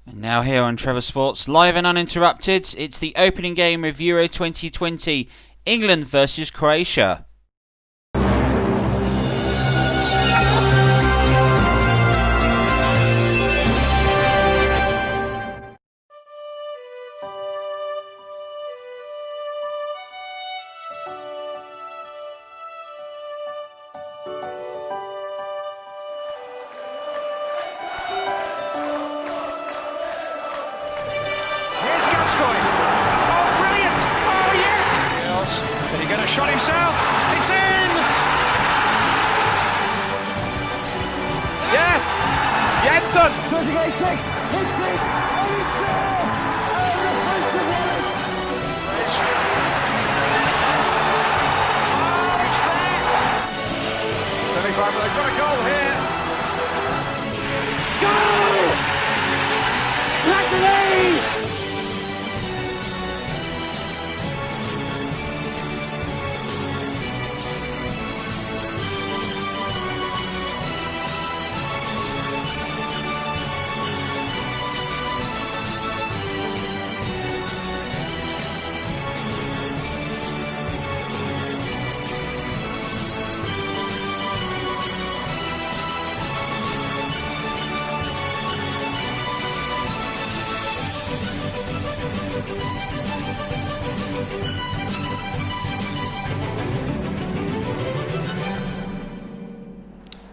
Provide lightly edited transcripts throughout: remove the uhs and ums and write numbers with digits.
And now here on Trevor Sports, live and uninterrupted, it's the opening game of Euro 2020, England versus Croatia. Shot himself, it's in! Yes! Hansen! 75, they've got a goal here! Goal! Back the lead!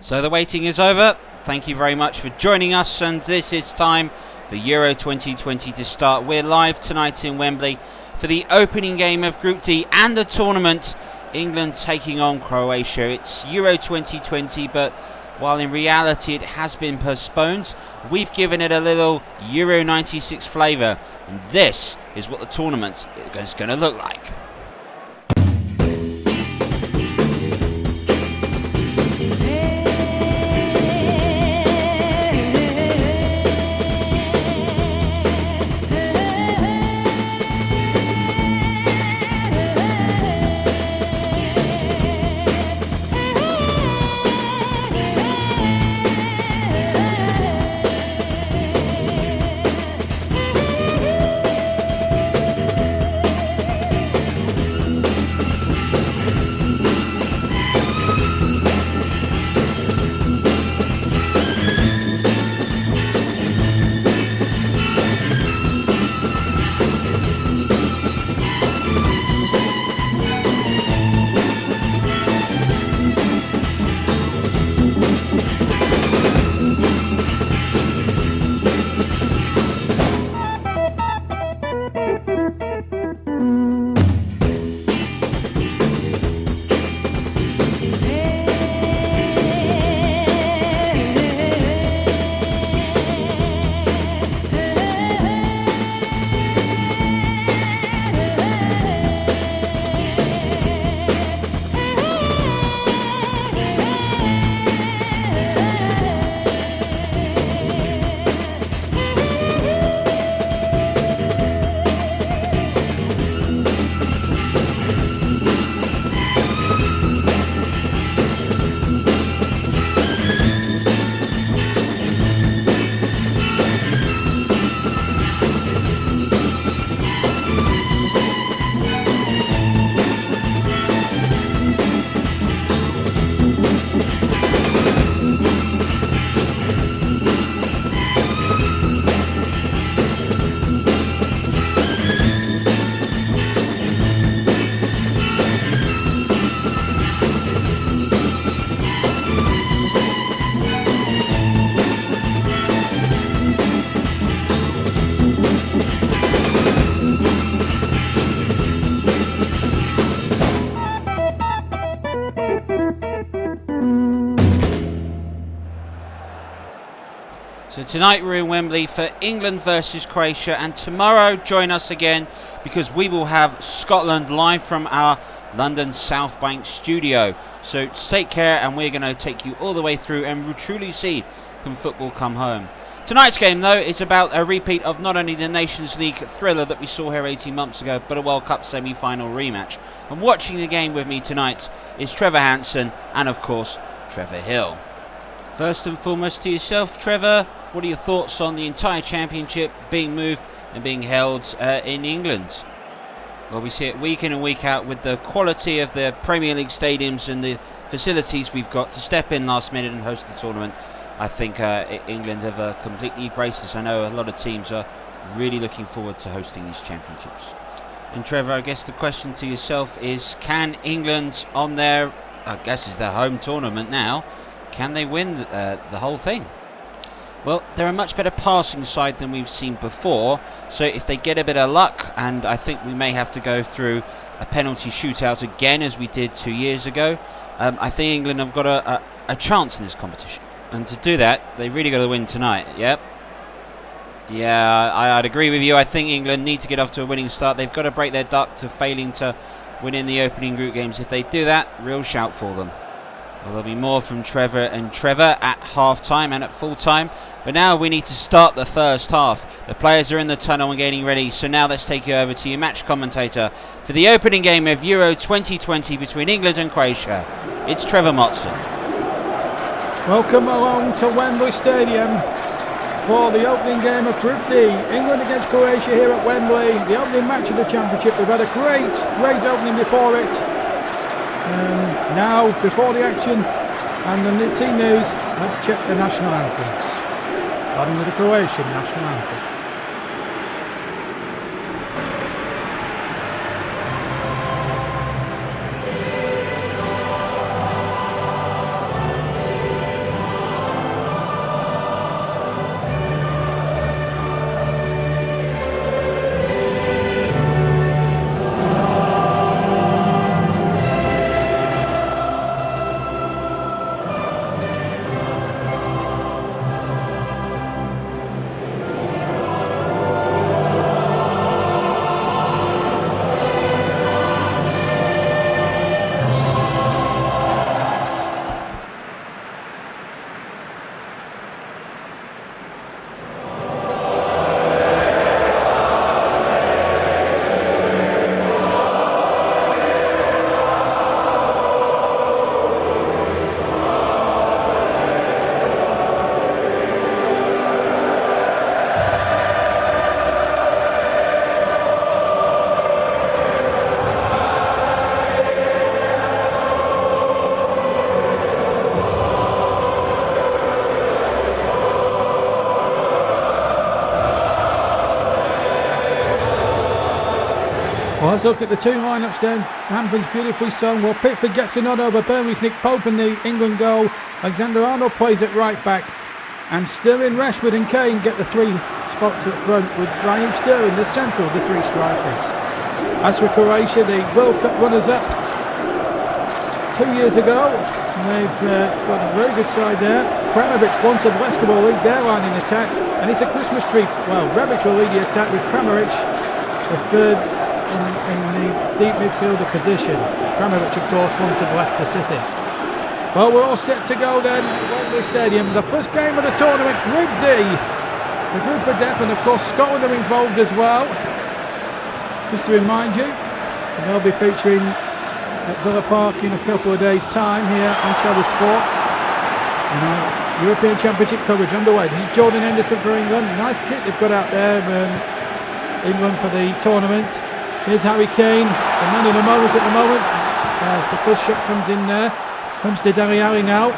So the waiting is over. Thank you very much for joining us, and this is time for Euro 2020 to start. We're live tonight in Wembley for the opening game of Group D and the tournament. England taking on Croatia. It's Euro 2020, but while in reality it has been postponed, we've given it a little Euro 96 flavour, and this is what the tournament is going to look like. So tonight we're in Wembley for England versus Croatia, and tomorrow join us again because we will have Scotland live from our London South Bank studio. So take care, and we're going to take you all the way through and truly see can football come home. Tonight's game, though, is about a repeat of not only the Nations League thriller that we saw here 18 months ago, but a World Cup semi-final rematch. And watching the game with me tonight is Trevor Hansen and, of course, Trevor Hill. First and foremost to yourself, Trevor, what are your thoughts on the entire championship being moved and being held in England? Well, we see it week in and week out with the quality of the Premier League stadiums and the facilities we've got to step in last minute and host the tournament. I think England have completely embraced this. I know a lot of teams are really looking forward to hosting these championships. And Trevor, I guess the question to yourself is, can England on their, I guess it's their home tournament now, can they win the whole thing? Well, they're a much better passing side than we've seen before, so if they get a bit of luck, and I think we may have to go through a penalty shootout again as we did 2 years ago, I think England have got a chance in this competition. And to do that, they really got to win tonight. Yep. Yeah, I'd agree with you. I think England need to get off to a winning start. They've got to break their duck to failing to win in the opening group games. If they do that, real shout for them. Well, there'll be more from Trevor at half-time and at full-time. But now we need to start the first half. The players are in the tunnel and getting ready. So now let's take you over to your match commentator for the opening game of Euro 2020 between England and Croatia. It's Trevor Motson. Welcome along to Wembley Stadium for the opening game of Group D. England against Croatia here at Wembley. The opening match of the championship. We've had a great opening before it. Now, before the action and the team news, let's check the national anthems. Starting with the Croatian national anthem. Well, let's look at the two lineups then. Hampton's beautifully sung. Well, Pickford gets a nod over Burnley's Nick Pope in the England goal. Alexander Arnold plays at right back. And Sterling, Rashford and Kane get the three spots up front, with Raheem Sterling the central of the three strikers. As for Croatia, the World Cup runners-up 2 years ago, they've got a very good side there. Kramovic once of Leicester will lead their line in attack, and it's a Christmas tree. Well, Rebic will lead the attack with Kramovic the third in the deep midfielder position. Kramovic, of course, once of Leicester City. Well, we're all set to go then at Wembley Stadium. The first game of the tournament, Group D. The group of death, and of course Scotland are involved as well. Just to remind you, they'll be featuring at Villa Park in a couple of days' time here on Channel Sports. And European Championship coverage underway. This is Jordan Henderson for England. Nice kit they've got out there, England for the tournament. Here's Harry Kane, the man in the moment at the moment, as the first shot comes in there. Comes to Dele Alli now.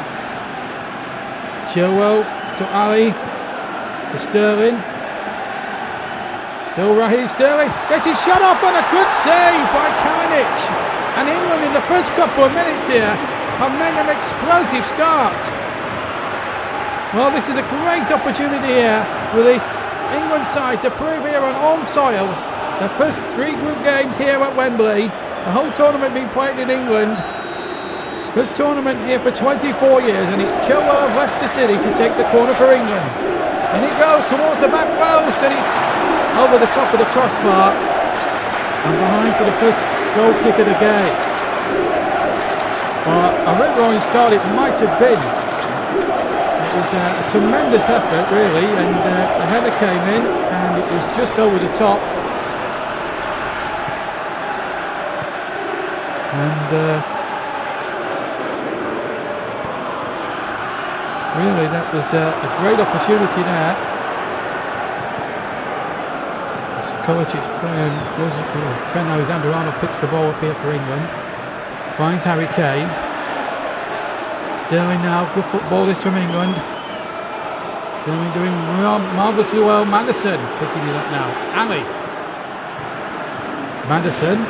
Chilwell to Ali, to Sterling. Still Raheem Sterling. Gets his shot off, and a good save by Kalinic. And England in the first couple of minutes here have made an explosive start. Well, this is a great opportunity here with this England side to prove here on home soil. The first three group games here at Wembley. The whole tournament being played in England. First tournament here for 24 years, and it's Chilwell of Leicester City to take the corner for England. And it goes towards the back post, and it's over the top of the crossbar and behind for the first goal kick of the game. Well, a rip-roaring start it might have been. It was a tremendous effort, really, and the header came in, and it was just over the top. Really, that was a great opportunity there. As Kovacic playing, Trent Alexander-Arnold picks the ball up here for England. Finds Harry Kane. Sterling now, good football this from England. Sterling doing marvellously well. Maddison picking it up now. Ali. Maddison.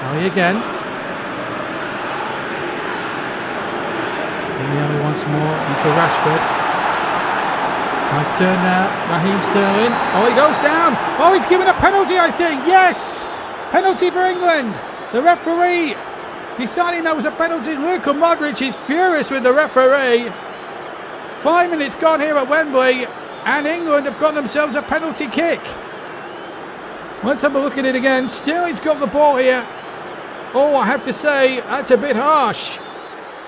Ali again. Dele once more into Rashford. Nice turn there. Raheem Sterling. Oh, he goes down. Oh, he's given a penalty, I think. Yes! Penalty for England. The referee deciding that was a penalty. Luka Modric is furious with the referee. 5 minutes gone here at Wembley, and England have got themselves a penalty kick. Let's have a look at it again. Sterling's got the ball here. Oh, I have to say, that's a bit harsh.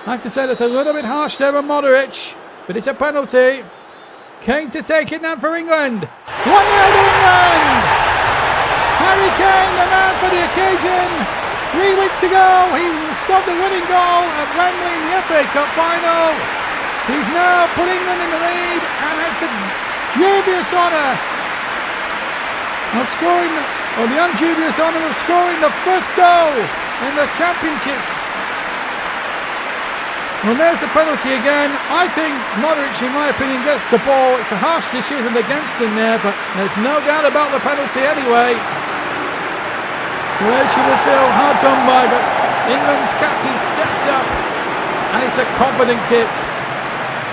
I have to say that's a little bit harsh there on Modric, but it's a penalty. Kane to take it now for England. 1-0 to England. Harry Kane, the man for the occasion. 3 weeks ago, he scored the winning goal at Wembley in the FA Cup final. He's now put England in the lead and has the dubious honour of scoring, or the undubious honour of scoring the first goal in the Championships. Well, there's the penalty again. I think Modric, in my opinion, gets the ball. It's a harsh decision against him there, but there's no doubt about the penalty anyway. Croatia will feel hard done by, but England's captain steps up, and it's a confident kick.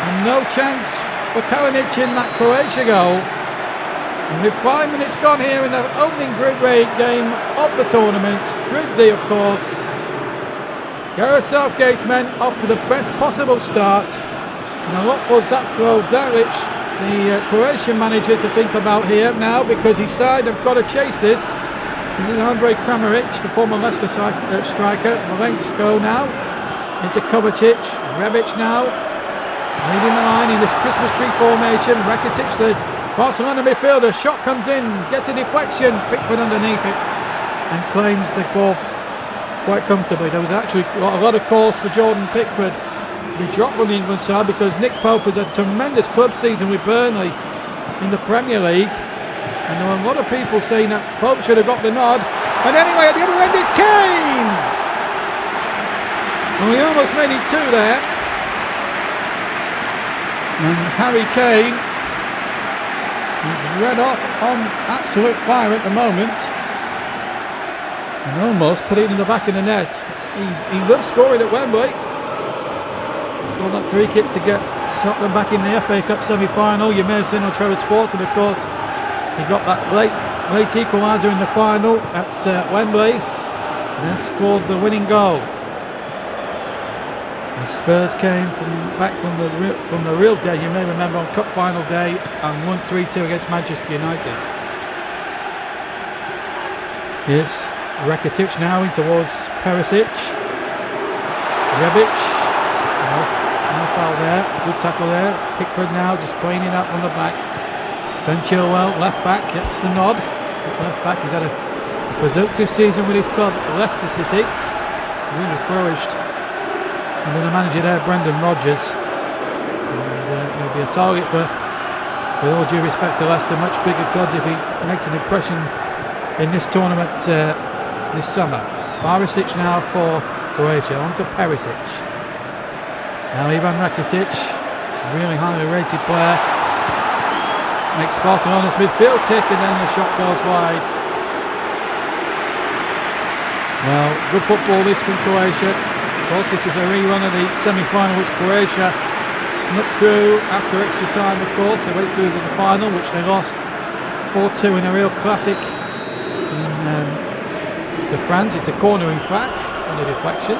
And no chance for Kalinic in that Croatia goal. And with 5 minutes gone here in the opening Group A game of the tournament, Group D of course, Gareth Southgate's men off to the best possible start. And a lot for Zlatko Dalic, the Croatian manager, to think about here now, because his side have got to chase this. This is Andrej Kramaric, the former Leicester striker. Milenko now into Kovacic. Rebic now leading the line in this Christmas tree formation. Rakitic, the Barcelona midfielder. Shot comes in, gets a deflection. Pickford underneath it and claims the ball quite comfortably. There was actually a lot of calls for Jordan Pickford to be dropped from the England side, because Nick Pope has had a tremendous club season with Burnley in the Premier League. And there were a lot of people saying that Pope should have got the nod. And anyway, at the other end it's Kane! Well, he almost made it two there. And Harry Kane is red hot, on absolute fire at the moment. And almost put it in the back of the net. He loves scoring at Wembley. Scored that free kick to get Scotland back in the FA Cup semi-final. You may have seen on Trevor Sports, and of course he got that late equaliser in the final at Wembley, and then scored the winning goal. The Spurs came back from the real day, you may remember, on Cup final day, and won 3-2 against Manchester United. Here's Rakitic now in towards Perisic. Rebic, no foul there. Good tackle there. Pickford now just playing it out from the back. Ben Chilwell, left back, gets the nod. Left back, he's had a productive season with his club, Leicester City. Really flourished. And then the manager there, Brendan Rodgers. And he'll be a target for, with all due respect to Leicester, much bigger clubs if he makes an impression in this tournament this summer. Barisic now for Croatia, on to Perisic. Now Ivan Rakitic, really highly rated player, makes Barcelona's midfield tick, and then the shot goes wide. Well, good football this from Croatia. Of course, this is a rerun of the semi-final, which Croatia snuck through after extra time. Of course, they went through to the final, which they lost 4-2 in a real classic to France. It's a corner, in fact, on the deflection.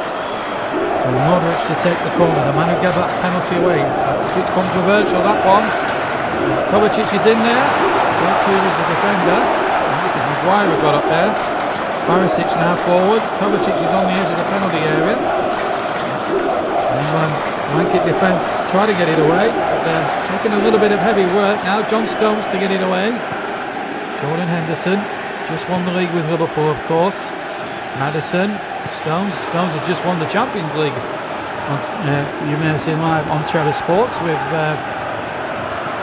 So Modric to take the corner, the man who gave that penalty away. A bit controversial, that one. Kovacic is in there, so too is the defender, because Maguire got up there. Barisic now forward. Kovacic is on the edge of the penalty area. And blanket defence try to get it away, but they're making a little bit of heavy work now. John Stones to get it away. Jordan Henderson just won the league with Liverpool, of course. Maddison, Stones has just won the Champions League You may have seen live on Trevor Sports with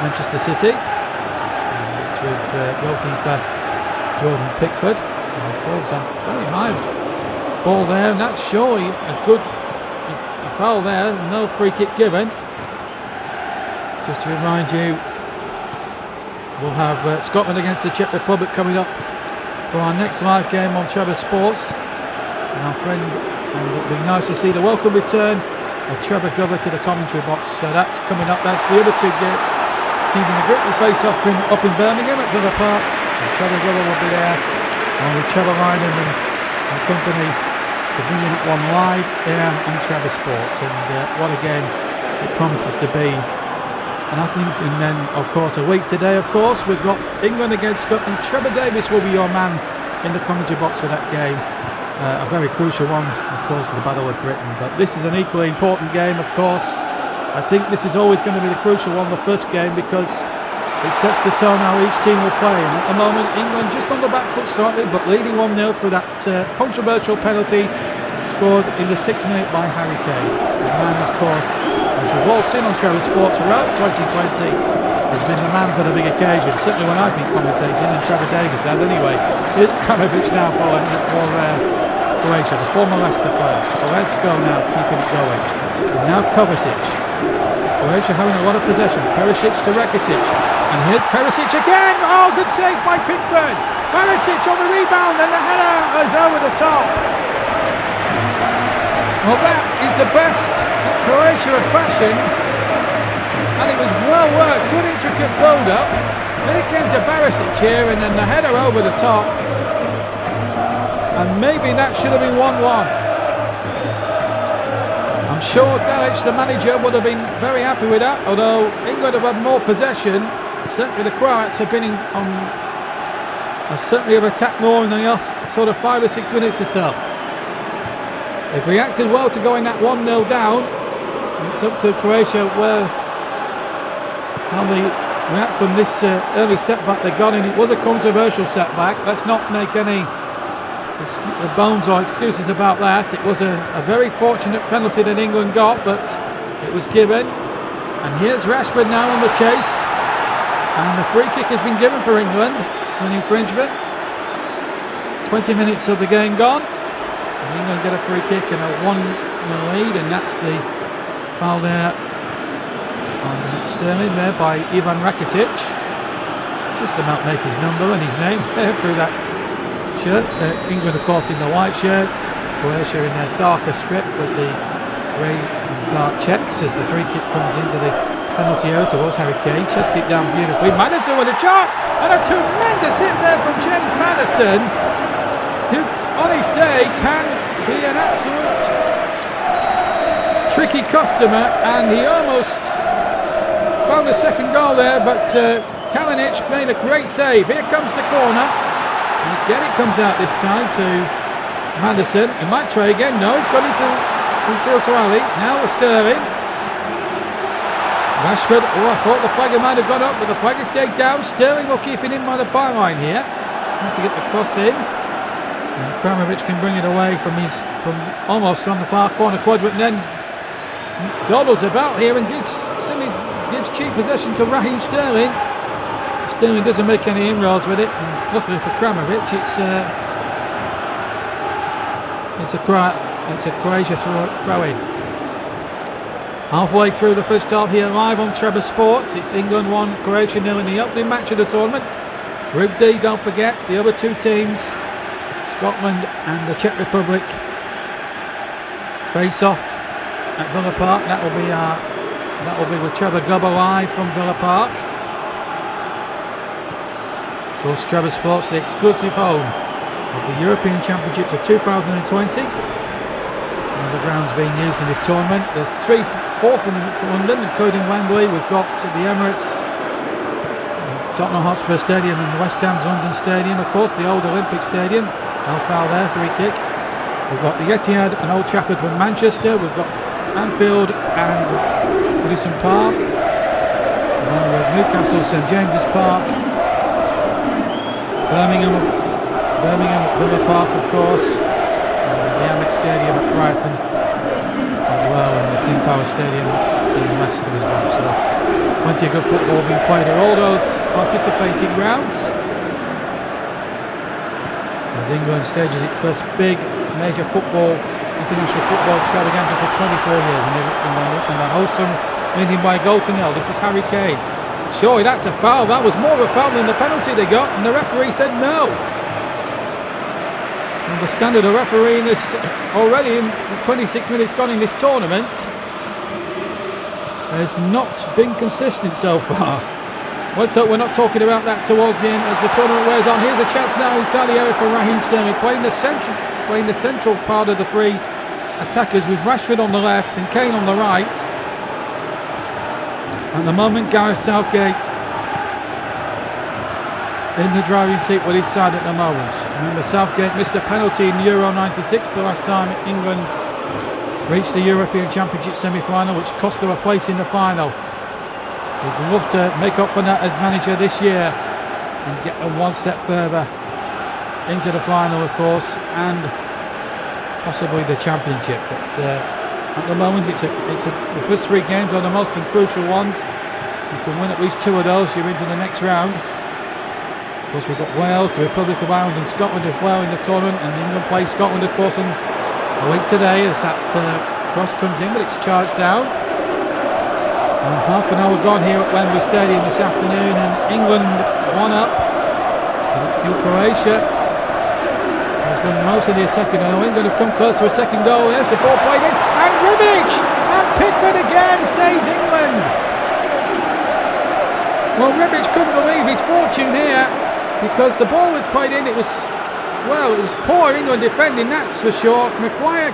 Manchester City. And it's with goalkeeper Jordan Pickford. And the falls a very high ball there, and that's surely a foul there. No free kick given. Just to remind you, we'll have Scotland against the Czech Republic coming up for our next live game on Trevor Sports. And our friend, and it'll be nice to see the welcome return of Trevor Gubber to the commentary box. So that's coming up. That's the other two teams in the group will face off up in Birmingham at Villa Park. And Trevor Gubber will be there, along with Trevor Lynam and company, to bring in that one live here on Trevor Sports. And what a game it promises to be. And I think, and then of course a week today, of course, we've got England against Scotland. Trevor Davis will be your man in the commentary box for that game. A very crucial one, of course, is the battle with Britain. But this is an equally important game, of course. I think this is always going to be the crucial one, the first game, because it sets the tone how each team will play. And at the moment, England just on the back foot slightly, but leading 1-0 through that controversial penalty scored in the 6th minute by Harry Kane. The man, of course, as we've all seen on Trevor Sports throughout 2020, has been the man for the big occasion, certainly when I've been commentating, and Trevor Davis has anyway. Here's Kramovic now for Croatia, the former Leicester player. Well, let's go now, keeping it going. And now Kovacic. Croatia having a lot of possession. Perisic to Rakitic. And here's Perisic again. Oh, good save by Pickford. Perisic on the rebound, and the header is over the top. Well, that is the best that Croatia have fashioned, and it was well worked, good intricate build-up. Then it came to Perisic here, and then the header over the top, and maybe that should have been 1-1. I'm sure Dalic, the manager, would have been very happy with that, although England have had more possession. Certainly the Croats have been certainly have attacked more in the last sort of 5 or 6 minutes or so. They've reacted well to going that 1-0 down. It's up to Croatia how they react from this early setback they got in. It was a controversial setback. Let's not make any bones or excuses about that. It was a very fortunate penalty that England got, but it was given. And here's Rashford now on the chase. And the free kick has been given for England. An infringement. 20 minutes of the game gone. And England get a free kick and a 1-0 lead, and that's the foul there on Sterling there by Ivan Rakitic. Just about make his number and his name through that shirt. England, of course, in the white shirts. Croatia in their darker strip with the grey and dark checks as the free kick comes into the penalty area towards Harry Kane. Chests it down beautifully. Maddison with a shot, and a tremendous hit there from James Maddison, who on his day can be an absolute tricky customer, and he almost found the second goal there, but Kalinic made a great save. Here comes the corner, and again it comes out this time to Maddison. He might try again. No, he's got into infield to Ali. Now with Sterling. Rashford. Oh, I thought the flag might have gone up, but the flag has stayed down. Sterling will keep it in by the byline here. Has to get the cross in. And Kramovic can bring it away from almost on the far corner quadrant, and then dawdles about here and gives cheap possession to Raheem Sterling. Sterling doesn't make any inroads with it, and luckily for Kramovic, it's a Croatia throw in. Halfway through the first half here live on Trevor Sports. It's England 1, Croatia 0 in the opening match of the tournament. Group D, don't forget, the other two teams, Scotland and the Czech Republic, face off at Villa Park. That will be with Trevor Gubber live from Villa Park. Of course, Trevor Sports, the exclusive home of the European Championships of 2020. One of the grounds being used in this tournament. There's 4 from London, including Wembley. We've got the Emirates, Tottenham Hotspur Stadium, and West Ham's London Stadium. Of course, the old Olympic Stadium. No foul there, free kick. We've got the Etihad and Old Trafford from Manchester. We've got Anfield and Goodison Park. Along with Newcastle, St James's Park. Birmingham at Villa Park, of course. The Amex Stadium at Brighton as well. And the King Power Stadium in Leicester as well. So plenty of good football being played at all those participating grounds. As England stages its first big major international football extravaganza for 24 years, and they host them winning by a goal to nil. This is Harry Kane. Surely that's a foul. That was more of a foul than the penalty they got, and the referee said no. And the standard of refereeing this already in 26 minutes gone in this tournament has not been consistent so far. Let's hope we're not talking about that towards the end as the tournament wears on. Here's a chance now inside the area for Raheem Sterling, playing the central part of the three attackers with Rashford on the left and Kane on the right. At the moment, Gareth Southgate in the driving seat with his side at the moment. Remember, Southgate missed a penalty in Euro 96, the last time England reached the European Championship semi-final, which cost them a place in the final. He'd love to make up for that as manager this year and get them one step further into the final, of course, and possibly the championship. But at the moment, the first three games are the most crucial ones. You can win at least two of those, you're into the next round. Of course, we've got Wales, the Republic of Ireland and Scotland as well in the tournament, and England plays Scotland, of course, on a week today as that cross comes in, but it's charged down. Half an hour gone here at Wembley Stadium this afternoon, and England 1 up. But it's Beat Croatia. They've done most of the attacking. Now England have come close to a second goal. There's the ball played in, and Rebic and Pickford again saves England. Well, Rebic couldn't believe his fortune here because the ball was played in. It was poor England defending, that's for sure. Maguire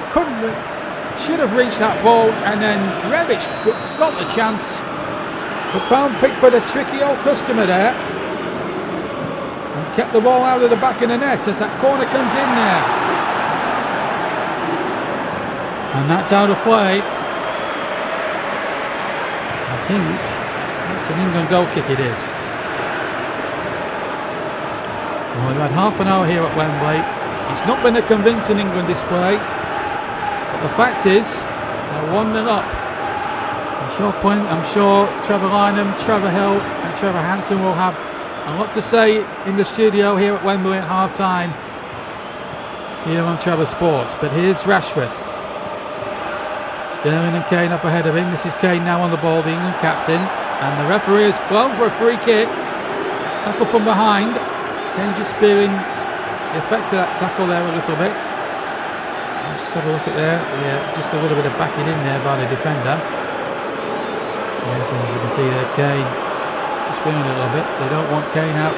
should have reached that ball, and then Rebic got the chance, but found Pickford a tricky old customer there and kept the ball out of the back of the net as that corner comes in there. And that's out of play. I think that's an England goal kick, it is. Well, we've had half an hour here at Wembley. It's not been a convincing England display. But the fact is, they're 1-0 up. I'm sure Trevor Lynam, Trevor Hill and Trevor Hansen will have a lot to say in the studio here at Wembley at half-time here on Trevor Sports. But here's Rashford. Sterling and Kane up ahead of him. This is Kane now on the ball, the England captain. And the referee has blown for a free kick. Tackle from behind. Kane just spearing the effects of that tackle there a little bit. Just have a look at there. Yeah, just a little bit of backing in there by the defender. Yes, as you can see there, Kane just spearing a little bit. They don't want Kane out.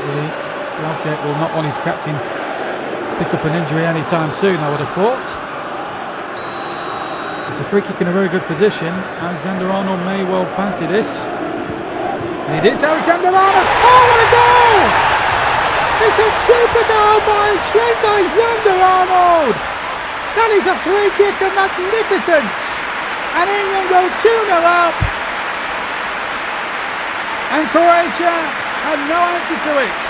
Southgate will not want his captain to pick up an injury anytime soon, I would have thought. It's a free kick in a very good position. Alexander-Arnold may well fancy this. And it is Alexander-Arnold. Oh, what a goal! It's a super goal by Trent Alexander-Arnold. That is a free kick of magnificence. And England go 2-0 up. And Croatia had no answer to it.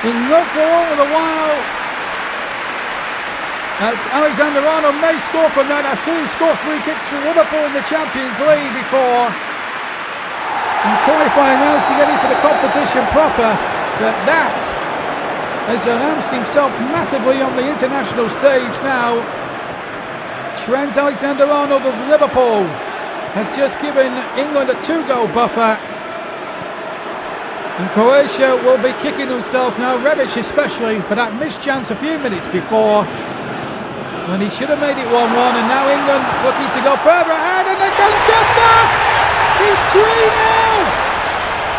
In look for all the while. Alexander-Arnold may score from that. I've seen him score free kicks for Liverpool in the Champions League before. And qualifying rounds to get into the competition proper. But that has announced himself massively on the international stage now. Trent Alexander-Arnold of Liverpool has just given England a 2-goal buffer. And Croatia will be kicking themselves now, Rebic especially, for that missed chance a few minutes before when he should have made it 1-1, and now England looking to go further ahead, and they're going to start! It's 3-0!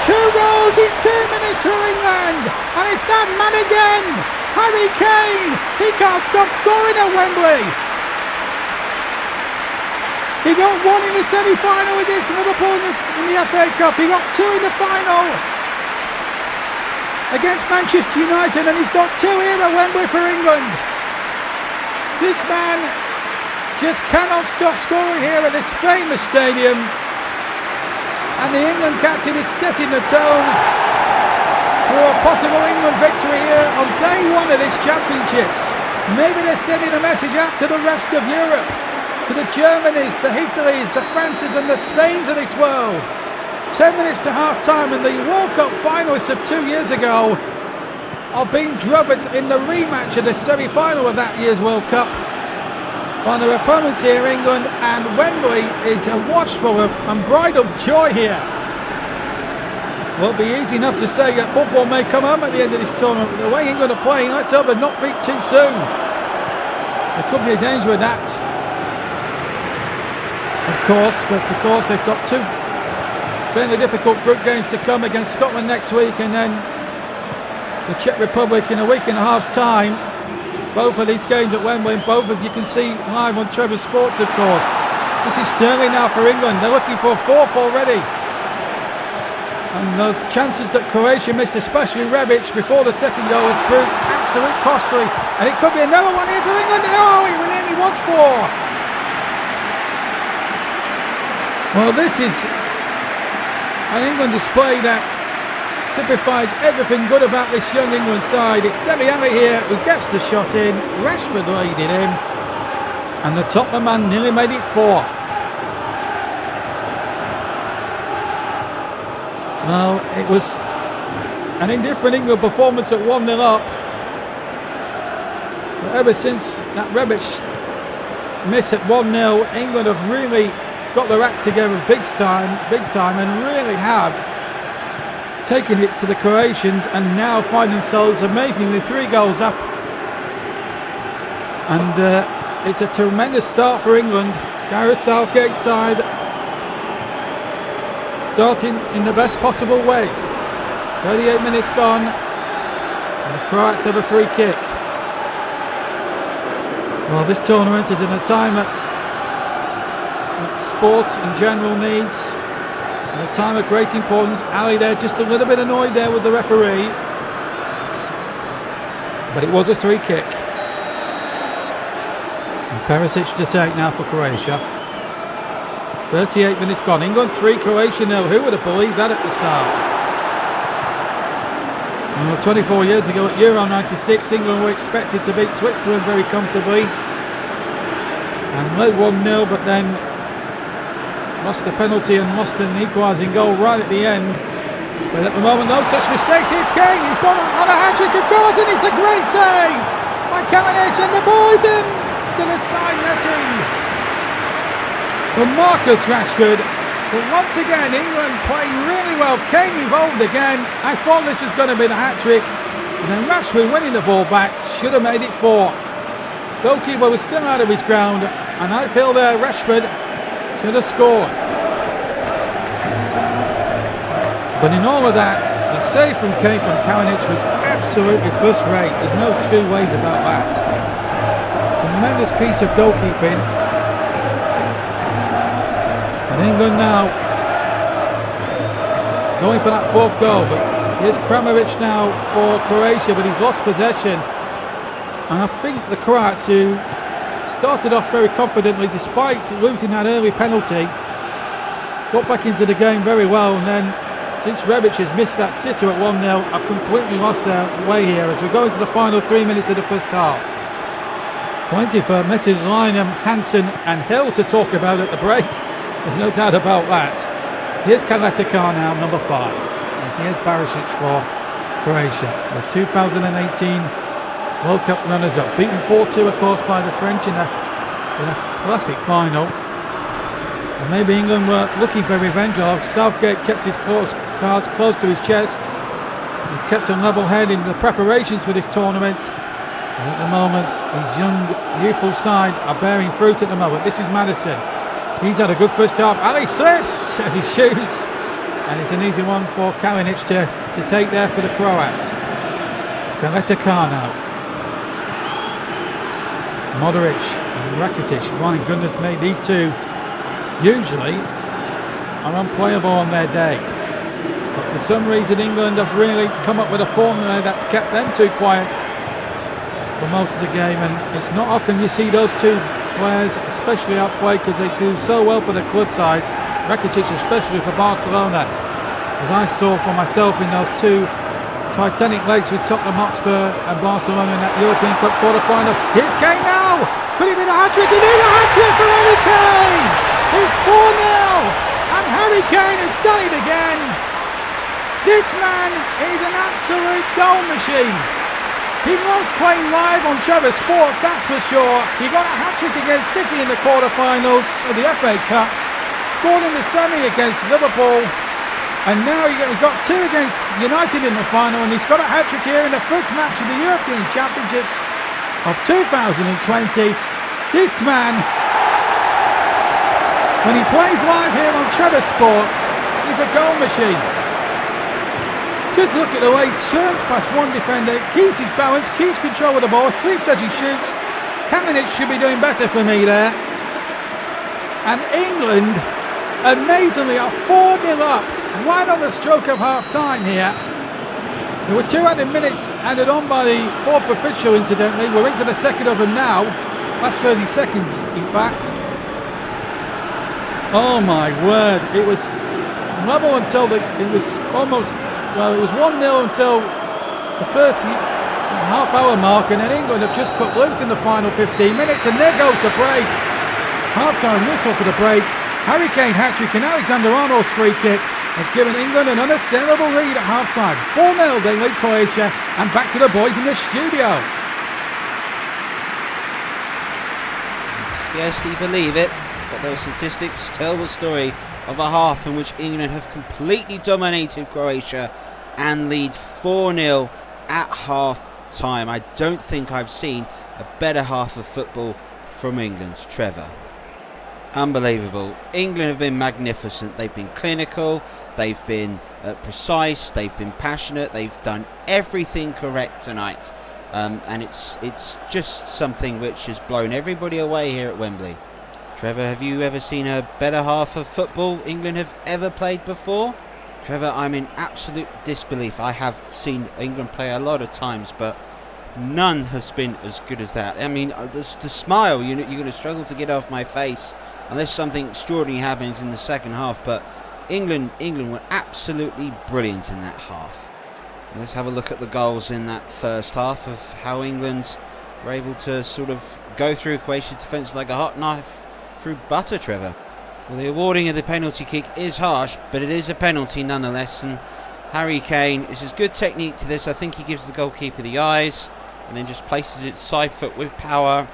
2 goals in 2 minutes for England, and it's that man again, Harry Kane. He can't stop scoring at Wembley. He got 1 in the semi-final against Liverpool in the FA Cup. He got 2 in the final against Manchester United, and he's got 2 here at Wembley for England. This man just cannot stop scoring here at this famous stadium. And the England captain is setting the tone for a possible England victory here on day 1 of this championships. Maybe they're sending a message out to the rest of Europe, to the Germanys, the Italys, the Frances and the Spains of this world. 10 minutes to half-time and the World Cup finalists of 2 years ago are being drubbed in the rematch of the semi-final of that year's World Cup by their opponents here, England, and Wembley is a watchful of unbridled joy here. Won't be easy enough to say that football may come home at the end of this tournament, but the way England are playing, let's hope they're not beat too soon. There could be a danger with that, of course, but of course they've got two fairly difficult group games to come against Scotland next week and then the Czech Republic in a week and a half's time. Both of these games at Wembley, and both of you can see live on Trevor Sports, of course. This is sterling now for England. They're looking for a fourth already. And those chances that Croatia missed, especially Rebic, before the second goal has proved absolutely costly. And it could be another one here for England. Oh, he nearly was four. Well, this is an England display that typifies everything good about this young England side. It's Dele Alli here who gets the shot in. Rashford leading him. And the Tottenham man nearly made it four. Well, it was an indifferent England performance at 1-0 up. But ever since that Rebic miss at 1-0, England have really got their act together big time, and really have taken it to the Croatians, and now find themselves amazingly 3 goals up. And it's a tremendous start for England. Gareth Southgate's side starting in the best possible way. 38 minutes gone, and the Croats have a free kick. Well, this tournament is in a time that sport in general needs, and a time of great importance. Ali there just a little bit annoyed there with the referee, but it was a free kick. And Perisic to take now for Croatia. 38 minutes gone. England 3, Croatia 0. Who would have believed that at the start? Well, 24 years ago at Euro 96, England were expected to beat Switzerland very comfortably and led 1-0, but then lost a penalty and lost an equalising goal right at the end. But at the moment, no such mistakes. Here's Kane. He's gone on a hat-trick, of course, and it's a great save by Kane, and the ball is in to the side netting. But Marcus Rashford, but once again England playing really well. Kane involved again. I thought this was going to be the hat-trick, and then Rashford winning the ball back should have made it 4. Goalkeeper was still out of his ground, and I feel there Rashford should have scored. But in all of that, the save from Kane from Kalinic was absolutely first rate. There's no two ways about that. Tremendous piece of goalkeeping. And England now going for that 4th goal, but here's Kramaric now for Croatia, but he's lost possession. And I think the Croats, who started off very confidently despite losing that early penalty, got back into the game very well, and then since Rebic has missed that sitter at 1-0, I've completely lost their way here as we go into the final 3 minutes of the first half. Plenty for Messrs Lynam, Hansen and Hill to talk about at the break. There's no doubt about that. Here's Kaletakar now, number 5. And here's Barisic for Croatia, the 2018 World Cup runners-up. Beaten 4-2, of course, by the French in a classic final. And maybe England were looking for revenge. Southgate kept his cards close to his chest. He's kept a level head in the preparations for this tournament. And at the moment, his young, youthful side are bearing fruit at the moment. This is Maddison. He's had a good first half. Ali slips as he shoots, and it's an easy one for Kalinic to take there for the Croats. Kaletakar now. Modric and Rakitic. My goodness me, these two usually are unplayable on their day. But for some reason, England have really come up with a formula that's kept them too quiet for most of the game, and it's not often you see those two players especially outplayed because they do so well for the club sides. Rakitic especially for Barcelona, as I saw for myself in those 2 Titanic legs with Tottenham Hotspur and Barcelona in that European Cup quarter-final. Here's Kane now! Could he be the hat-trick? He did a hat-trick for Harry Kane! It's 4-0! And Harry Kane has done it again! This man is an absolute goal machine! He was playing live on Trevor Sports, that's for sure. He got a hat-trick against City in the quarter-finals of the FA Cup. Scored in the semi against Liverpool. And now he got two against United in the final, and he's got a hat-trick here in the first match of the European Championships of 2020. This man, when he plays live here on Trevor Sports, is a goal machine. Just look at the way he turns past one defender, keeps his balance, keeps control of the ball, sweeps as he shoots. Kane should be doing better for me there. And England, amazingly, are 4-0 up, right on the stroke of half-time here. There were 2 added minutes added on by the fourth official, incidentally. We're into the second of them now. That's 30 seconds, in fact. Oh my word, it was level until it was almost, well, it was 1-0 until the 30 half-hour mark, and then England have just cut loose in the final 15 minutes, and there goes the break. Half-time whistle for the break. Harry Kane hat-trick and Alexander-Arnold's free kick has given England an unassailable lead at half-time. 4-0 they lead Croatia, and back to the boys in the studio. Scarcely believe it, but those statistics tell the story of a half in which England have completely dominated Croatia and lead 4-0 at half-time. I don't think I've seen a better half of football from England. Trevor. Unbelievable. England have been magnificent. They've been clinical, they've been precise, they've been passionate, they've done everything correct tonight, and it's just something which has blown everybody away here at Wembley. Trevor, have you ever seen a better half of football England have ever played before? Trevor, I'm in absolute disbelief. I have seen England play a lot of times, but none has been as good as that. I mean, the smile, you're going to struggle to get off my face unless something extraordinary happens in the second half. But England were absolutely brilliant in that half. Let's have a look at the goals in that first half of how England were able to sort of go through Croatia's defence like a hot knife through butter, Trevor. Well, the awarding of the penalty kick is harsh, but it is a penalty nonetheless, and Harry Kane, this is good technique to this. I think he gives the goalkeeper the eyes and then just places it side foot with power.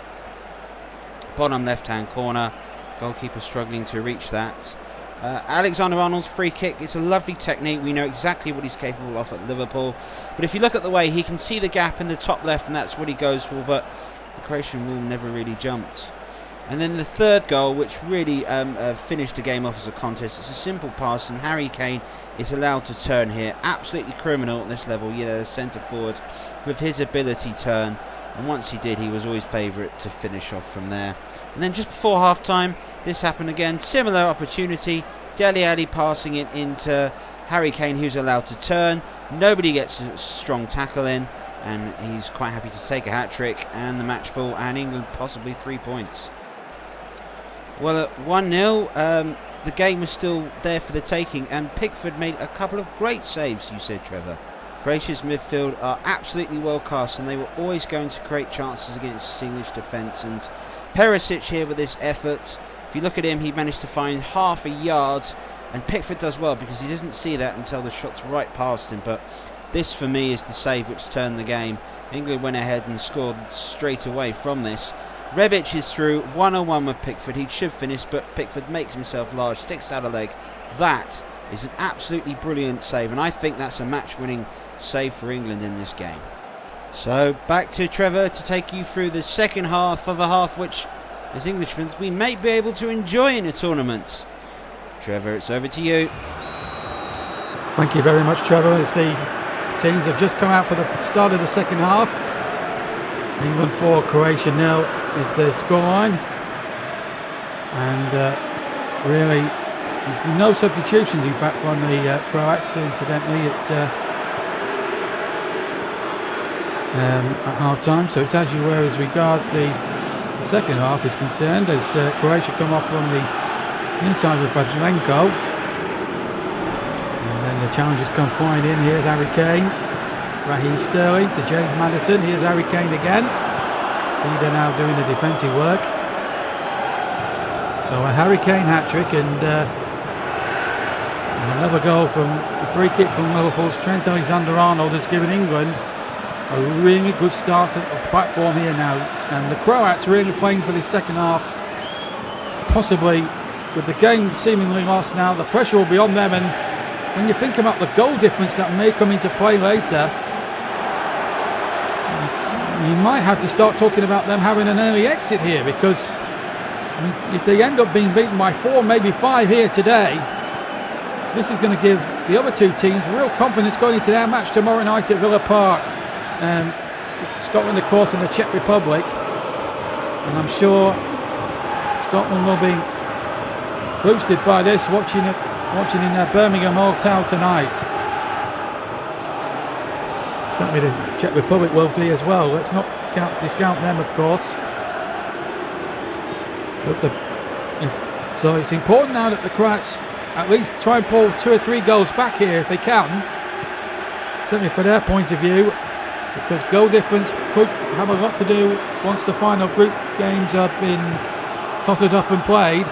Bottom left-hand corner. Goalkeeper struggling to reach that. Alexander-Arnold's free kick, it's a lovely technique. We know exactly what he's capable of at Liverpool. But if you look at the way, he can see the gap in the top left, and that's what he goes for, but the Croatian wall never really jumped. And then the third goal, which really finished the game off as a contest, it's a simple pass, and Harry Kane is allowed to turn here. Absolutely criminal at this level. Yeah, the centre forward with his ability turn. And once he did, he was always favourite to finish off from there. And then just before half-time, this happened again. Similar opportunity. Dele Alli passing it into Harry Kane, who's allowed to turn. Nobody gets a strong tackle in, and he's quite happy to take a hat-trick and the match ball, and England possibly 3 points. Well, at 1-0, the game was still there for the taking, and Pickford made a couple of great saves, you said, Trevor. Croatia's midfield are absolutely well cast, and they were always going to create chances against this English defence. And Perisic here with this effort, if you look at him, he managed to find half a yard, and Pickford does well because he doesn't see that until the shot's right past him. But this, for me, is the save which turned the game. England went ahead and scored straight away from this. Rebic is through, 1-on-1 with Pickford. He should finish, but Pickford makes himself large, sticks out a leg. That is an absolutely brilliant save, and I think that's a match-winning save for England in this game. So back to Trevor to take you through the second half of a half which, as Englishmen, we may be able to enjoy in a tournament. Trevor, it's over to you. Thank you very much, Trevor. As the teams have just come out for the start of the second half. England 4, Croatia 0 is the scoreline. And really, there's been no substitutions, in fact, from the Croats, incidentally, at half-time. So it's as you were as regards the second half is concerned, as Croatia come up on the inside with Vajilenko. And then the challengers come flying in. Here's Harry Kane. Raheem Sterling to James Maddison. Here's Harry Kane again. Leader now doing the defensive work. So a Harry Kane hat-trick and another goal from the free kick from Liverpool's Trent Alexander-Arnold has given England a really good start at the platform here now. And the Croats really playing for this second half. Possibly, with the game seemingly lost now, the pressure will be on them. And when you think about the goal difference that may come into play later, you might have to start talking about them having an early exit here, because I mean, if they end up being beaten by 4, maybe 5 here today, this is going to give the other two teams real confidence going into their match tomorrow night at Villa Park. Scotland, of course, in the Czech Republic, and I'm sure Scotland will be boosted by this, watching in their Birmingham hotel tonight. Certainly the Czech Republic will be as well. Let's not discount them, of course. But so it's important now that the Croats at least try and pull 2 or 3 goals back here if they can. Certainly for their point of view, because goal difference could have a lot to do once the final group games have been totted up and played.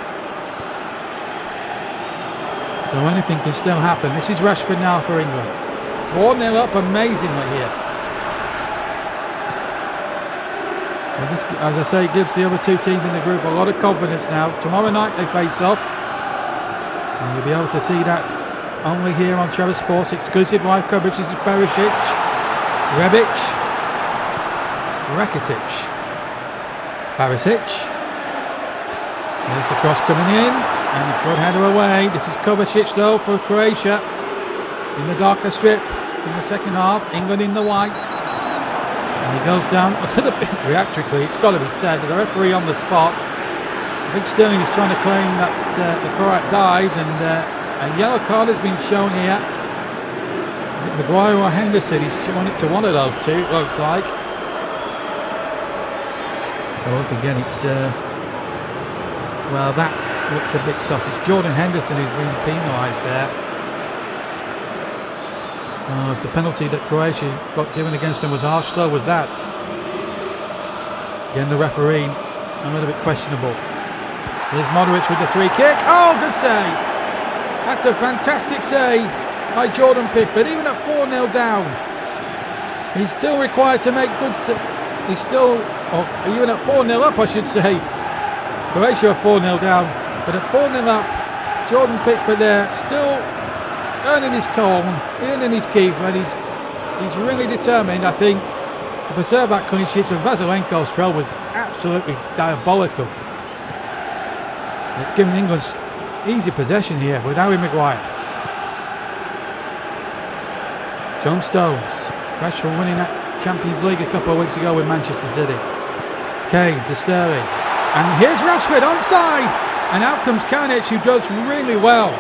So anything can still happen. This is Rashford now for England. 4-0 up amazingly here. Well, this, as I say, gives the other two teams in the group a lot of confidence now. Tomorrow night they face off. And you'll be able to see that only here on Trevor Sports. Exclusive live coverage. This is Perisic, Rebic, Rakitic, Barisic. There's the cross coming in. And a good header away. This is Kovacic though for Croatia. In the darker strip in the second half. England in the white. And he goes down a little bit theatrically. It's got to be said. The referee on the spot. I think Sterling is trying to claim that the Croat dived. And a yellow card has been shown here. Is it Maguire or Henderson? He's showing it to one of those two, it looks like. So look again, it's... well, that looks a bit soft. It's Jordan Henderson who's been penalised there. If the penalty that Croatia got given against them was harsh, so was that. Again, the referee a little bit questionable. Here's Modric with the free kick. Oh, good save. That's a fantastic save by Jordan Pickford. Even at 4-0 down, he's still required to make good... He's still... Or even at 4-0 up, I should say. Croatia are 4-0 down. But at 4-0 up, Jordan Pickford there, still earning his coin, earning his keep, and he's really determined, I think, to preserve that clean sheet. And Vazilenko's throw was absolutely diabolical. It's given England easy possession here with Harry Maguire. John Stones, fresh from winning that Champions League a couple of weeks ago with Manchester City. Kane to Sterling. And here's Rashford onside. And out comes Kane, who does really well.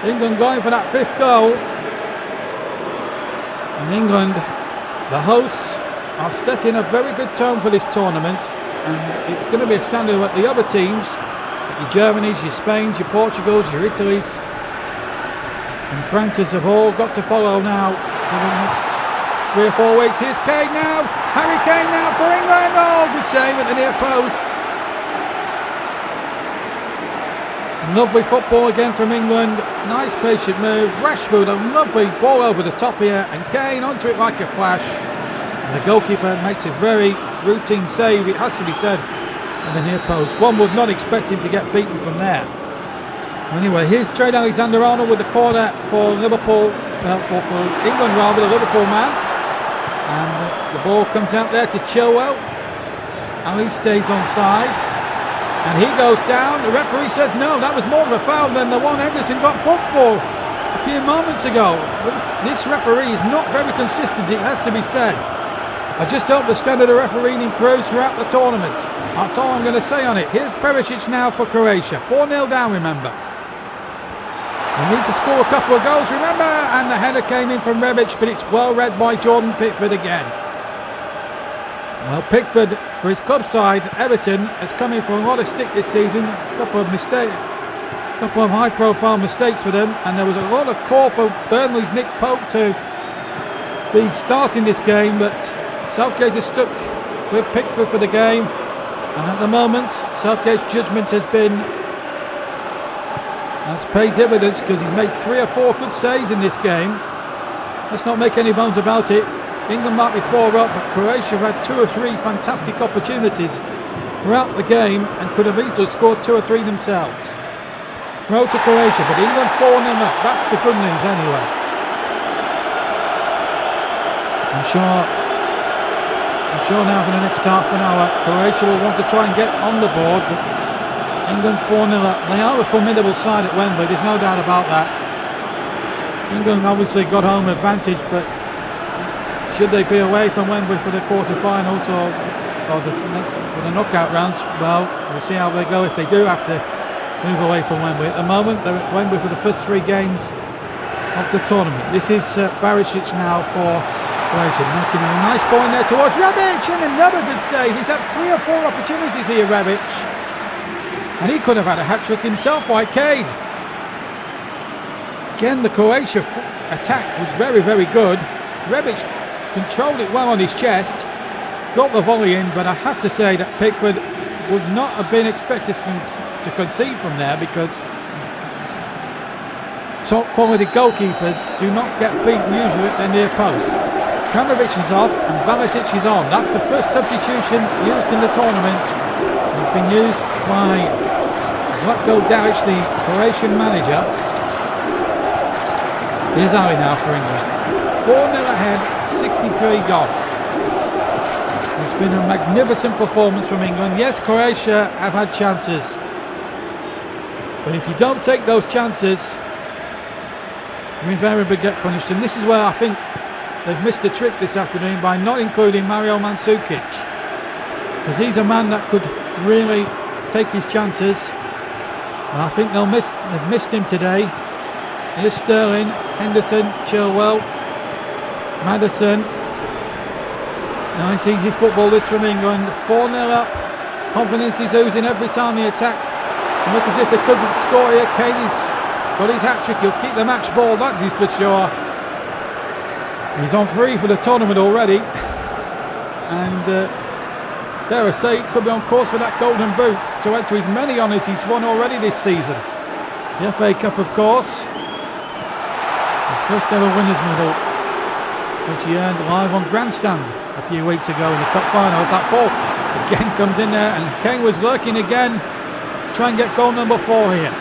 England going for that 5th goal. And England, the hosts, are setting a very good tone for this tournament. And it's going to be a standard at the other teams. Your Germanys, your Spains, your Portugals, your Italys. And France's have all got to follow now in the next 3 or 4 weeks. Here's Kane now. Harry Kane now for England. Oh, good save at the near post. Lovely football again from England. Nice patient move. Rashford, a lovely ball over the top here. And Kane onto it like a flash. And the goalkeeper makes a very routine save, it has to be said, at the near post. One would not expect him to get beaten from there. Anyway, here's Trent Alexander-Arnold with the corner for Liverpool, for England rather, the Liverpool man. And the ball comes out there to Chilwell. Ali stays onside. And he goes down. The referee says no, that was more of a foul than the one Henderson got booked for a few moments ago. This referee is not very consistent, it has to be said. I just hope the standard of refereeing improves throughout the tournament. That's all I'm going to say on it. Here's Perisic now for Croatia. 4-0 down, remember. They need to score a couple of goals, remember. And the header came in from Rebic, but it's well read by Jordan Pickford again. Well, Pickford, for his club side, Everton, has come in for a lot of stick this season. A couple of high-profile mistakes for them, and there was a lot of call for Burnley's Nick Pope to be starting this game, but Southgate is stuck with Pickford for the game, and at the moment Southgate's judgment has paid dividends because he's made 3 or 4 good saves in this game. Let's not make any bones about it. England might be 4 up, but Croatia have had 2 or 3 fantastic opportunities throughout the game and could have easily scored 2 or 3 themselves. Throw to Croatia, but England 4-0 up. That's the good news anyway. I'm sure now for the next half an hour Croatia will want to try and get on the board, but England 4-0 up. They are a formidable side at Wembley, there's no doubt about that. England obviously got home advantage, but should they be away from Wembley for the quarter-finals or the knockout rounds, well, we'll see how they go if they do have to move away from Wembley. At the moment, they're at Wembley for the first 3 games of the tournament. This is Barisic now for Croatia, knocking a nice ball in there towards Rebic, and another good save. He's had 3 or 4 opportunities here, Rebic, and he could have had a hat-trick himself like Kane. Again, the Croatia attack was very, very good. Rebic controlled it well on his chest, got the volley in, but I have to say that Pickford would not have been expected to concede from there, because top quality goalkeepers do not get beaten usually at their near post. Kramovic is off and Valisic is on. That's the first substitution used in the tournament. It's been used by Zlatko Dalic, the Croatian manager. Here's Ali now for England. 4-0 ahead, 63 gone. It's been a magnificent performance from England. Yes, Croatia have had chances, but if you don't take those chances, you invariably get punished. And this is where I think they've missed a trick this afternoon by not including Mario Mandzukic, because he's a man that could really take his chances, and I think they've missed him today. Here's Sterling, Henderson, Chilwell, Maddison. Nice easy football this from England. 4-0 up. Confidence is oozing every time they attack. And look as if they couldn't score here. Kane has got his hat-trick. He'll keep the match ball, that's his for sure. He's on 3 for the tournament already. And dare I say, could be on course for that golden boot to add to his many honours he's won already this season. The FA Cup, of course. His first ever winner's medal, which he earned live on Grandstand a few weeks ago in the cup final. As that ball again comes in there, and Kane was lurking again to try and get goal number 4 here.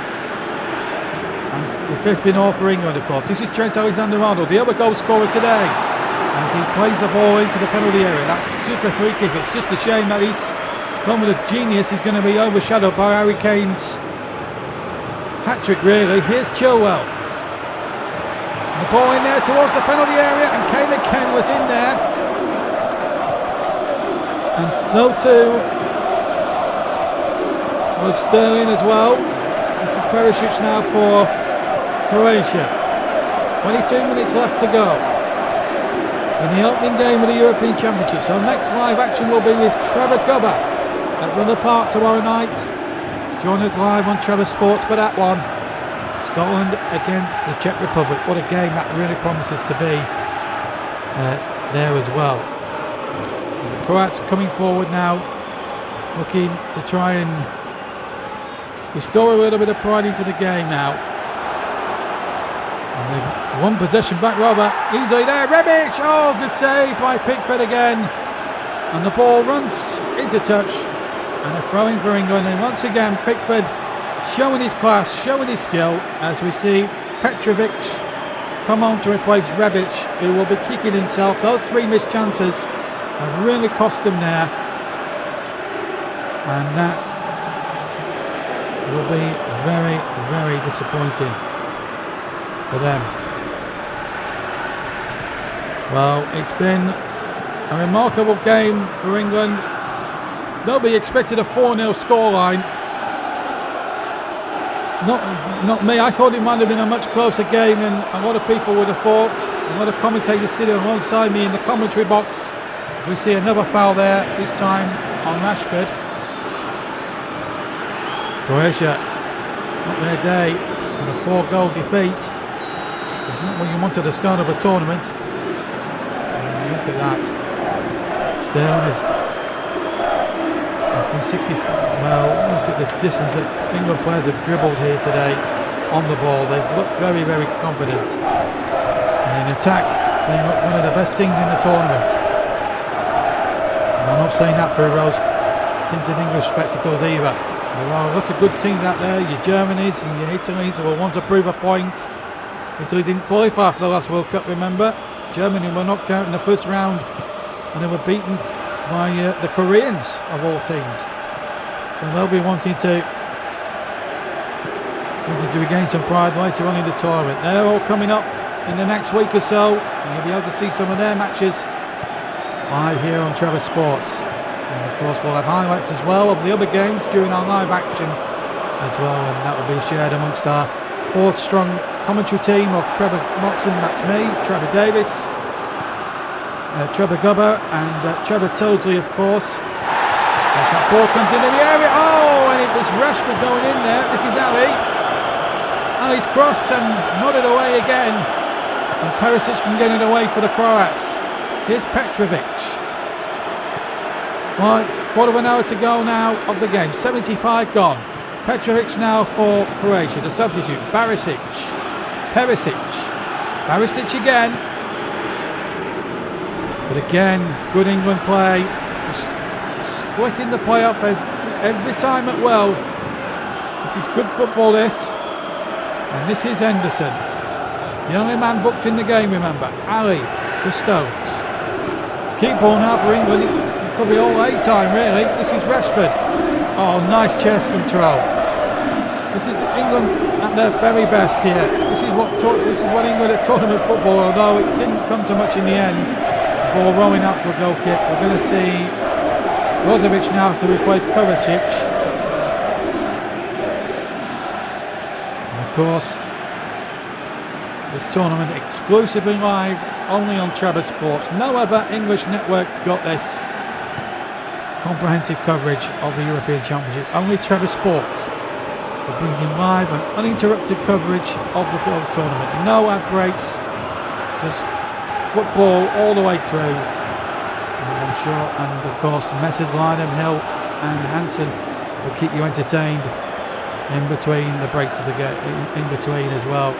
And the 5th in all for England, of course. This is Trent Alexander-Arnold, the other goal scorer today, as he plays the ball into the penalty area. That super free kick. It's just a shame that his moment of genius is going to be overshadowed by Harry Kane's hat-trick, really. Here's Chilwell. The ball in there towards the penalty area, and Kane again was in there. And so too was Sterling as well. This is Perisic now for Croatia. 22 minutes left to go in the opening game of the European Championship. So next live action will be with Trevor Gubber at Villa Park tomorrow night. Join us live on Trevor Sports for that one. Scotland against the Czech Republic. What a game that really promises to be there as well. And the Croats coming forward now, looking to try and restore a little bit of pride into the game now. And they've won possession back rather easily there. Rebic! Oh, good save by Pickford again. And the ball runs into touch. And a throw-in for England. And once again, Pickford showing his class, showing his skill, as we see Petrovic come on to replace Rebic, who will be kicking himself. Those 3 missed chances have really cost him there, and that will be very, very disappointing for them. Well, it's been a remarkable game for England. Nobody expected a 4-0 scoreline. Not me. I thought it might have been a much closer game than a lot of people would have thought. A lot of commentators sitting alongside me in the commentary box, as we see another foul there, this time on Rashford. Croatia, not their day, and a 4-goal defeat. It's not what you want at the start of a tournament. Look at that. Sterling is 60. Well, look at the distance that England players have dribbled here today on the ball. They've looked very, very confident. And in attack, they look one of the best teams in the tournament. And I'm not saying that for rose-tinted English spectacles either. There are lots of good teams out there, your Germanys and your Italys who will want to prove a point. Italy didn't qualify for the last World Cup, remember? Germany were knocked out in the first round and they were beaten by the Koreans of all teams. So they'll be wanting to regain some pride later on in the tournament. They're all coming up in the next week or so, and you'll be able to see some of their matches live here on Trevor Sports. And of course we'll have highlights as well of the other games during our live action as well, and that will be shared amongst our fourth strong commentary team of Trevor Motson, that's me, Trevor Davis, Trevor Gubber and Trevor Tosley, of course. As that ball comes into the area, and it was Rashford going in there. This is Ali. Ali's cross and nodded away again, and Perisic can get it away for the Croats. Here's Petrovic. Quarter of an hour to go now of the game. 75 gone. Petrovic now for Croatia. The substitute, Perisic again. But again, good England play. Just splitting the play up every time at well. This is good football, this. And this is Henderson. The only man booked in the game, remember. Ali to Stones. It's keep ball now for England. It could be all 8 time, really. This is Rashford. Oh, nice chest control. This is England at their very best here. This is what England at tournament football, although it didn't come to much in the end. The ball rolling out for a goal kick. We're going to see Brozovic now to replace Kovacic. And of course, this tournament exclusively live only on Trevor Sports. No other English network's got this comprehensive coverage of the European Championships. Only Trevor Sports. We're bringing live and uninterrupted coverage of the tournament. No ad breaks, just football all the way through. And I'm sure, and of course, Messrs. Lynam, Hill and Hansen will keep you entertained in between the breaks of the game, in between as well,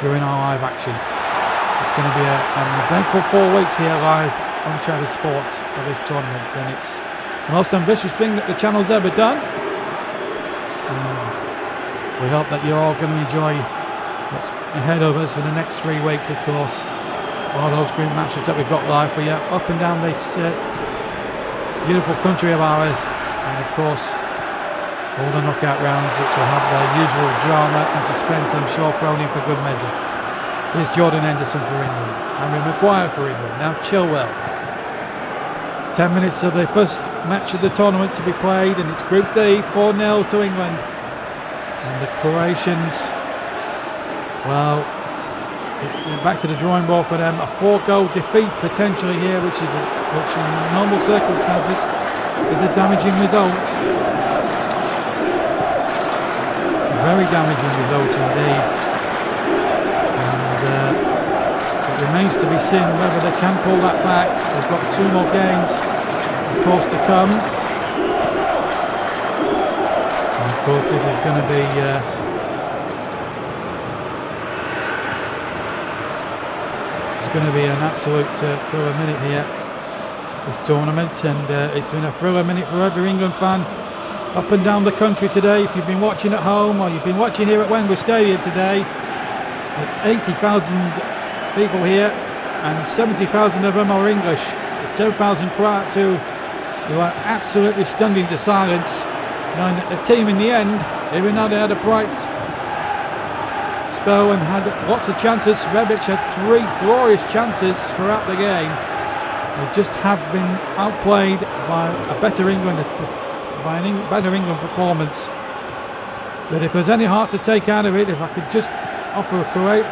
during our live action. It's going to be an eventful 4 weeks here live on Trevor Sports of this tournament, and it's the most ambitious thing that the channel's ever done. And we hope that you're all going to enjoy what's ahead of us for the next 3 weeks, of course. All those great matches that we've got live for you up and down this beautiful country of ours, and of course all the knockout rounds which will have their usual drama and suspense, I'm sure, thrown in for good measure. Here's Jordan Henderson for England, Harry Maguire for England, now Chilwell. 10 minutes of the first match of the tournament to be played, and it's Group D, 4-0 to England. And the Croatians, well, it's back to the drawing board for them. A 4-goal defeat potentially here, which in normal circumstances is a damaging result. A very damaging result indeed. And it remains to be seen whether they can pull that back. They've got 2 more games, of course, to come. And of course, this is going to be an absolute thriller minute here, this tournament, and it's been a thriller minute for every England fan up and down the country today. If you've been watching at home or you've been watching here at Wembley Stadium today, there's 80,000 people here, and 70,000 of them are English. There's 10,000 Croats who are absolutely stunned into silence, knowing that the team in the end, even though they had a bright spell and had lots of chances, Rebic had 3 glorious chances throughout the game, they just have been outplayed by a better England performance. But if there's any heart to take out of it, if I could just offer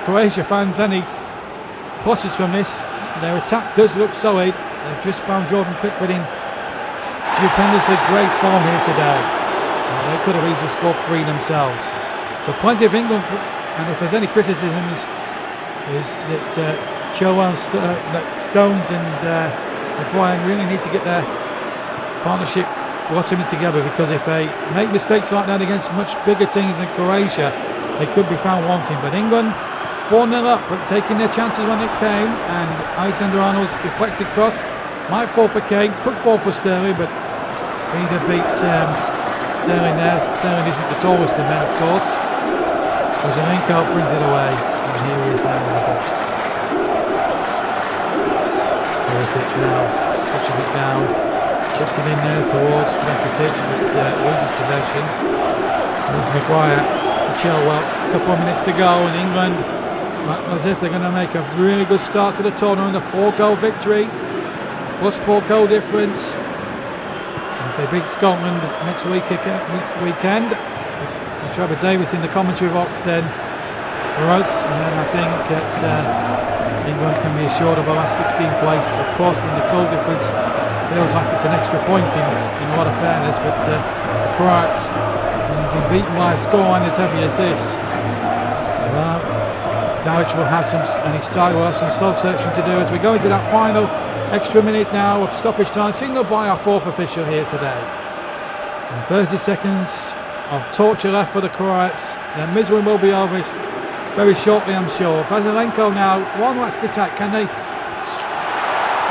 Croatia fans any pluses from this, their attack does look solid. They've just found Jordan Pickford in stupendously great form here today. They could have easily scored 3 themselves. So plenty of England, and if there's any criticism, is that Chilwell, Stones and Maguire really need to get their partnership blossoming together, because if they make mistakes like that against much bigger teams than Croatia, they could be found wanting. But England 4-0 up, but taking their chances when it came, and Alexander-Arnold's deflected cross might fall for Kane, could fall for Sterling, but Vida beat Sterling there. Sterling isn't the tallest of men, of course. Kozelenko brings it away, and here he is now on the ball. Perisic now just touches it down, chips it in there towards Rakitic, but loses possession. There's Maguire to Chilwell. A couple of minutes to go, and England, as if they're going to make a really good start to the tournament, a 4-goal victory, plus 4 goal difference. And if they beat Scotland next weekend, with Trevor Davis in the commentary box, then for us, then I think that England can be assured of a last 16 place. Of course, in the goal difference, feels like it's an extra point in a lot of fairness, but the Croats have been beaten by a scoreline as heavy as this. Well, Dalic will have some, and his side will have some soul searching to do as we go into that final extra minute now of stoppage time, signalled by our 4th official here today. And 30 seconds of torture left for the Croats. Their misery will be over very shortly, I'm sure. Vazilenko now, one last attack. Can they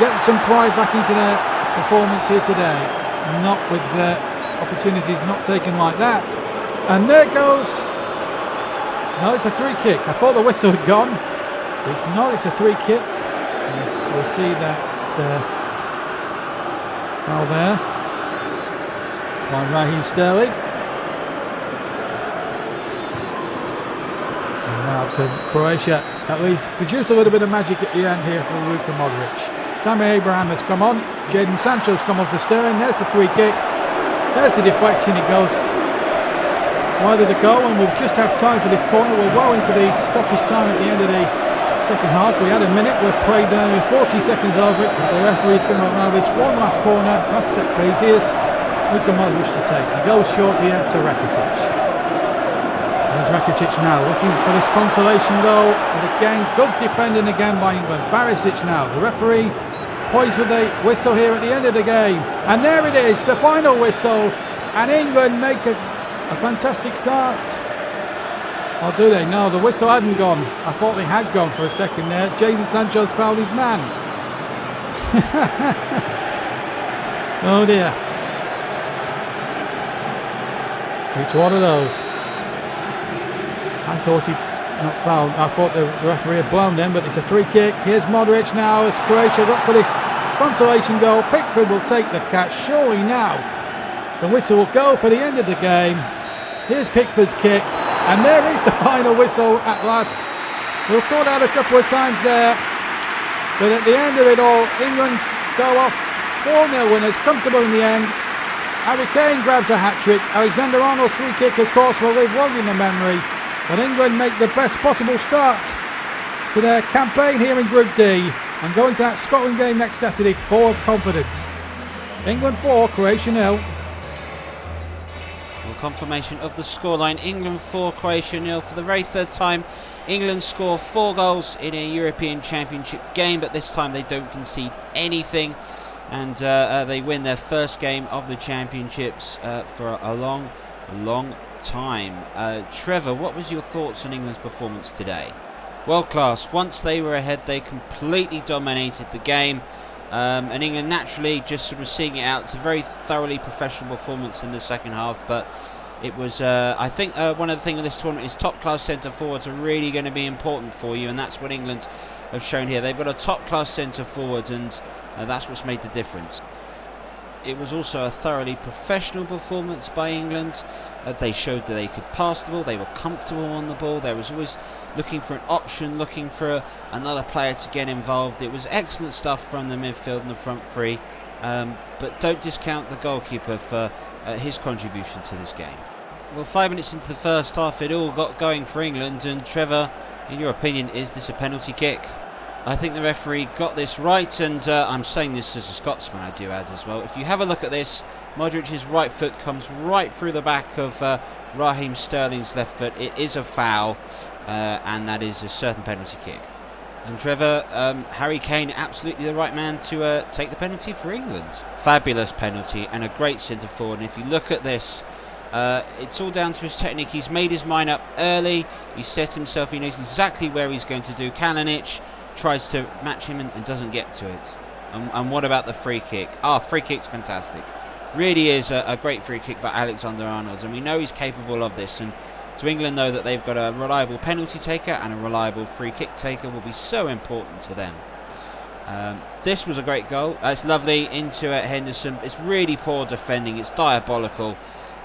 get some pride back into their performance here today? Not with the opportunities not taken like that. And there goes. No, it's a free kick. I thought the whistle had gone. It's not, it's a free kick. As we see that foul there by Raheem Sterling. And now can Croatia at least produce a little bit of magic at the end here for Luka Modric. Tammy Abraham has come on. Jadon Sancho's come on for Sterling. There's the free kick. There's the deflection. It goes wide of the goal, and we'll just have time for this corner. We're well into the stoppage time at the end of the second half. We had a minute. We're played with 40 seconds over it. The referee's going to allow this one last corner, last set piece. Here's Luka Modric to take. He goes short here to Rakitic. There's Rakitic now looking for this consolation goal. And again, good defending again by England. Barisic now. The referee poised with a whistle here at the end of the game. And there it is, the final whistle. And England make a fantastic start. Or do they? No, the whistle hadn't gone. I thought they had gone for a second there. Jadon Sancho's fouled his man. Oh dear. It's one of those. I thought he'd not fouled. I thought the referee had blown them, but it's a free kick. Here's Modric now as Croatia look for this consolation goal. Pickford will take the catch. Surely now the whistle will go for the end of the game. Here's Pickford's kick, and there is the final whistle at last. We'll call out a couple of times there, but at the end of it all, England go off 4-0 winners, comfortable in the end. Harry Kane grabs a hat-trick. Alexander-Arnold's free kick, of course, will live long in the memory. But England make the best possible start to their campaign here in Group D and going to that Scotland game next Saturday full of confidence. England 4, Croatia 0. Confirmation of the scoreline: England 4, Croatia 0. For the very third time, England score 4 goals in a European Championship game, but this time they don't concede anything, and they win their first game of the Championships for a long time. Trevor, what was your thoughts on England's performance today? World class. Once they were ahead, they completely dominated the game. And England naturally just sort of seeing it out. It's a very thoroughly professional performance in the second half, but it was I think one of the things with this tournament is top class centre forwards are really going to be important for you, and that's what England have shown here. They've got a top class centre forward, and that's what's made the difference. It was also a thoroughly professional performance by England. They showed that they could pass the ball, they were comfortable on the ball, there was always looking for an option, looking for another player to get involved. It was excellent stuff from the midfield and the front three, but don't discount the goalkeeper for his contribution to this game. Well, 5 minutes into the first half, it all got going for England, and Trevor, in your opinion, is this a penalty kick? I think the referee got this right, and I'm saying this as a Scotsman, I do add as well. If you have a look at this, Modric's right foot comes right through the back of Raheem Sterling's left foot. It is a foul, and that is a certain penalty kick. And Trevor, Harry Kane, absolutely the right man to take the penalty for England. Fabulous penalty and a great centre forward. And if you look at this, it's all down to his technique. He's made his mind up early. He set himself. He knows exactly where he's going to do. Kalinic tries to match him and doesn't get to it. And what about the free kick? Free kick's fantastic. Really is a great free kick by Alexander-Arnold. And we know he's capable of this. And to England know that they've got a reliable penalty taker and a reliable free kick taker will be so important to them. This was a great goal. It's lovely into Henderson. It's really poor defending. It's diabolical,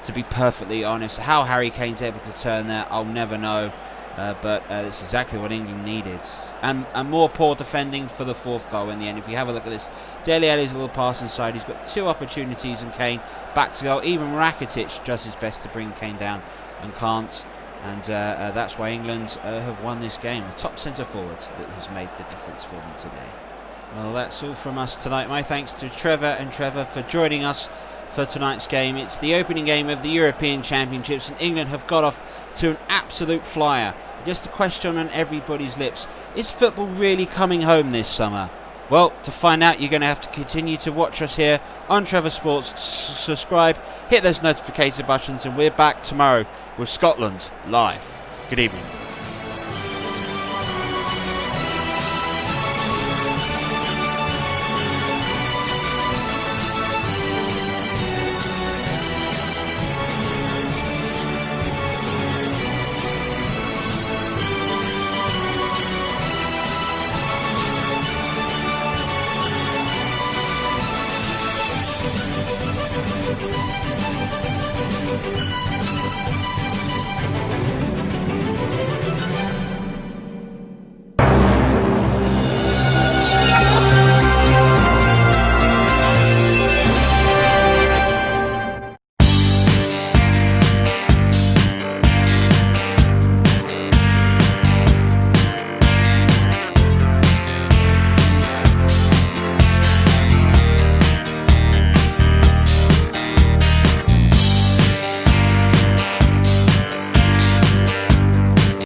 to be perfectly honest. How Harry Kane's able to turn there, I'll never know. But it's exactly what England needed. And more poor defending for the fourth goal in the end. If you have a look at this, Dele Alli's little pass inside. He's got 2 opportunities and Kane back to goal. Even Rakitic does his best to bring Kane down and can't. And that's why England have won this game. A top centre forward that has made the difference for them today. Well, that's all from us tonight. My thanks to Trevor for joining us for tonight's game. It's the opening game of the European Championships and England have got off to an absolute flyer. Just a question on everybody's lips: is football really coming home this summer? Well, to find out, you're going to have to continue to watch us here on Trevor Sports. Subscribe, hit those notification buttons, and we're back tomorrow with Scotland live. Good evening.